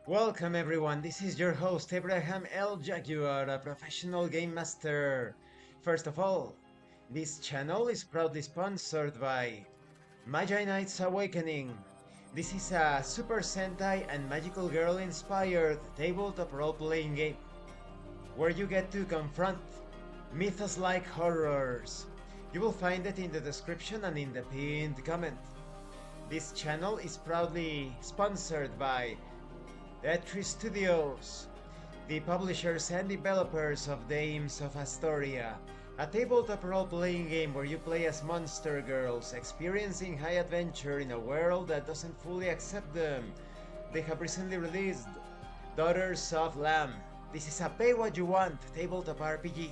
Welcome everyone, this is your host Abraham L. Jaguar, a professional game master. First of all, this channel is proudly sponsored by Magi-Knights Awakening. This is a Super Sentai and Magical Girl inspired tabletop role-playing game where you get to confront mythos-like horrors. You will find it in the description and in the pinned comment. This channel is proudly sponsored by pt4 Studios, the publishers and developers of Dames of Asstoria, a tabletop role-playing game where you play as monster girls, experiencing high adventure in a world that doesn't fully accept them. They have recently released Daughters of Lamb. This is a pay-what-you-want tabletop RPG,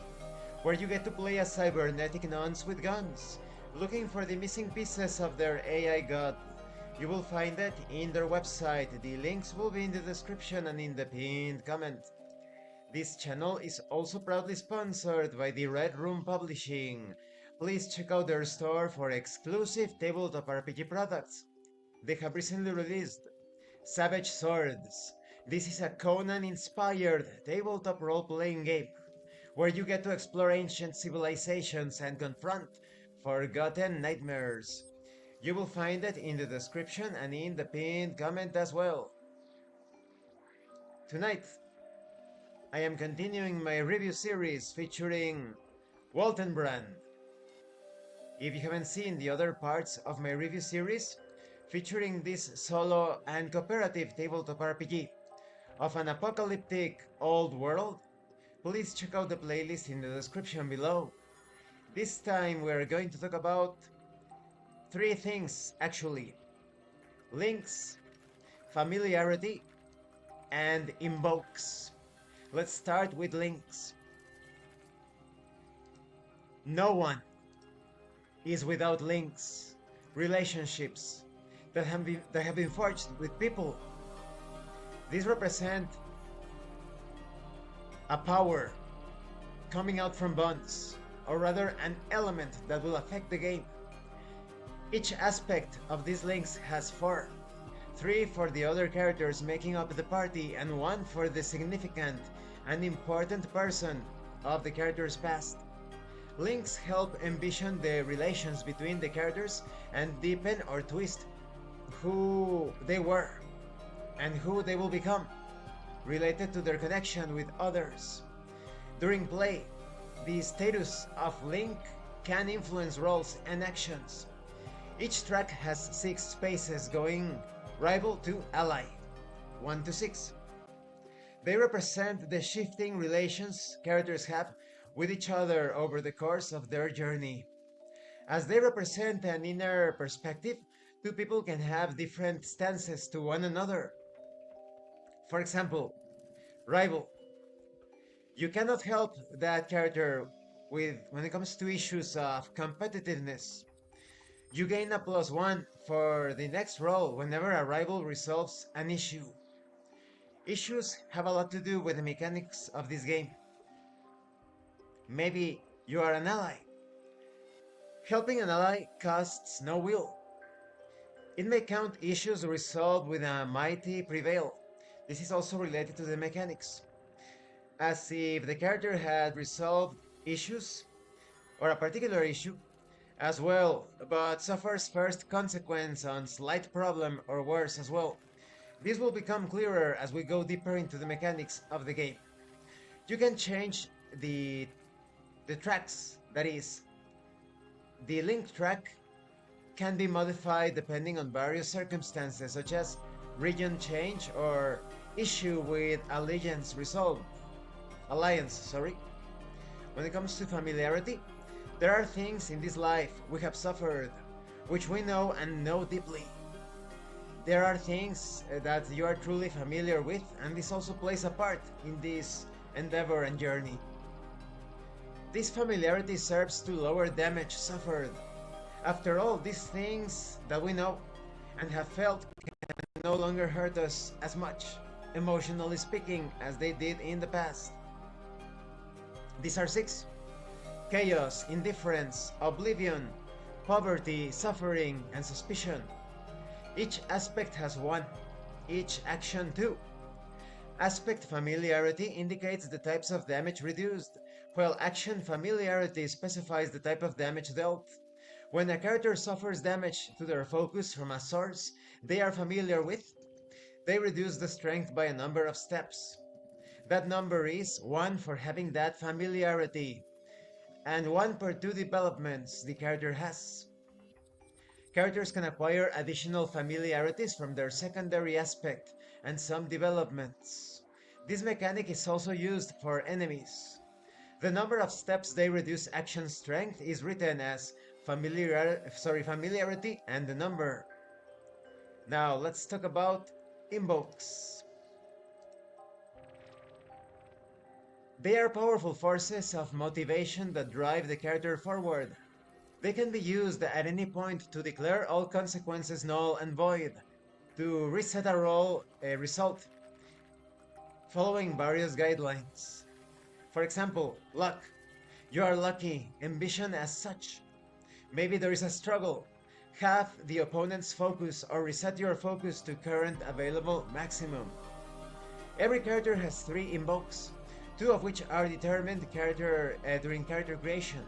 where you get to play as cybernetic nuns with guns, looking for the missing pieces of their AI god. You will find it in their website. The links will be in the description and in the pinned comment. This channel is also proudly sponsored by the Red Room Publishing. Please check out their store for exclusive tabletop RPG products. They have recently released Savage Swords. This is a Conan-inspired tabletop role-playing game where you get to explore ancient civilizations and confront forgotten nightmares. You will find it in the description and in the pinned comment as well. Tonight, I am continuing my review series featuring Weltenbrand. If you haven't seen the other parts of my review series, featuring this solo and cooperative tabletop RPG of an apocalyptic old world, please check out the playlist in the description below. This time we are going to talk about three things actually: links, familiarity, and invokes. Let's start with links. No one is without links, relationships that have been forged with people. These represent a power coming out from bonds, or rather an element that will affect the game. Each aspect of these links has four: three for the other characters making up the party and one for the significant and important person of the character's past. Links help envision the relations between the characters and deepen or twist who they were and who they will become, related to their connection with others. During play, the status of link can influence roles and actions. Each track has 6 spaces going rival to ally, 1 to 6. They represent the shifting relations characters have with each other over the course of their journey. As they represent an inner perspective, two people can have different stances to one another. For example, rival. You cannot help that character when it comes to issues of competitiveness. You gain a +1 for the next roll whenever a rival resolves an issue. Issues have a lot to do with the mechanics of this game. Maybe you are an ally. Helping an ally costs no will. It may count issues resolved with a mighty prevail. This is also related to the mechanics, as if the character had resolved issues, or a particular issue, as well, but suffers first consequence on slight problem or worse as well. This will become clearer as we go deeper into the mechanics of the game. You can change the tracks, that is, the link track can be modified depending on various circumstances such as region change or issue with alliance resolved. When it comes to familiarity, there are things in this life we have suffered, which we know and know deeply. There are things that you are truly familiar with, and this also plays a part in this endeavor and journey. This familiarity serves to lower damage suffered. After all, these things that we know and have felt can no longer hurt us as much, emotionally speaking, as they did in the past. These are 6: chaos, indifference, oblivion, poverty, suffering, and suspicion. Each aspect has 1, each action 2. Aspect familiarity indicates the types of damage reduced, while action familiarity specifies the type of damage dealt. When a character suffers damage to their focus from a source they are familiar with, they reduce the strength by a number of steps. That number is 1 for having that familiarity, and 1 per 2 developments the character has. Characters can acquire additional familiarities from their secondary aspect and some developments. This mechanic is also used for enemies. The number of steps they reduce action strength is written as familiarity and the number. Now let's talk about invokes. They are powerful forces of motivation that drive the character forward. They can be used at any point to declare all consequences null and void, to reset a result, following various guidelines. For example, luck. You are lucky, envision as such. Maybe there is a struggle. Have the opponent's focus or reset your focus to current available maximum. Every character has 3 invokes, 2 of which are determined during character creation.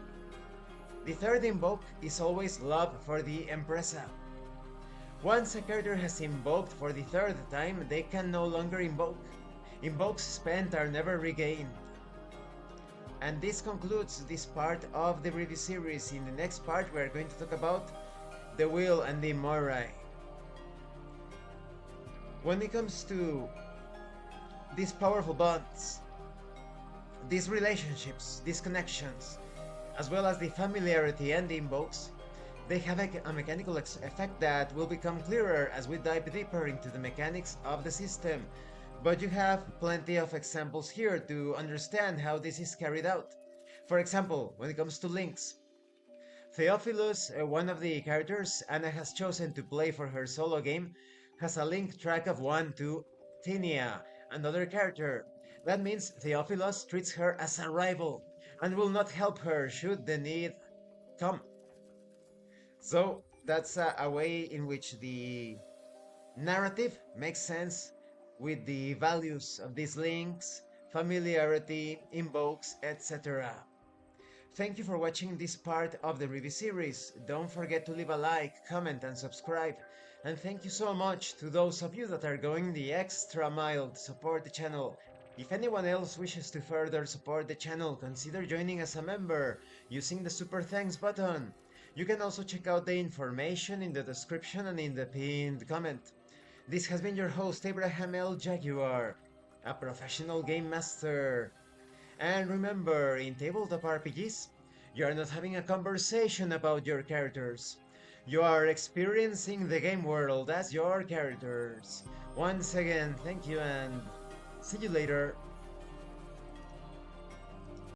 The third invoke is always love for the Empresa. Once a character has invoked for the 3rd time, they can no longer invoke. Invokes spent are never regained. And this concludes this part of the review series. In the next part we are going to talk about the will and the morai. When it comes to these powerful bonds, these relationships, these connections, as well as the familiarity and the invokes, they have a mechanical effect that will become clearer as we dive deeper into the mechanics of the system. But you have plenty of examples here to understand how this is carried out. For example, when it comes to links, Theophilus, one of the characters Anna has chosen to play for her solo game, has a link track of 1 to Tinia, another character. That means Theophilus treats her as a rival and will not help her should the need come. So that's a way in which the narrative makes sense with the values of these links, familiarity, invokes, etc. Thank you for watching this part of the review series. Don't forget to leave a like, comment and subscribe. And thank you so much to those of you that are going the extra mile to support the channel. If anyone else wishes to further support the channel, consider joining as a member using the super thanks button. You can also check out the information in the description and in the pinned comment. This has been your host Abraham L. Jaguar, a professional game master. And remember, in tabletop RPGs, you are not having a conversation about your characters. You are experiencing the game world as your characters. Once again, thank you and see you later.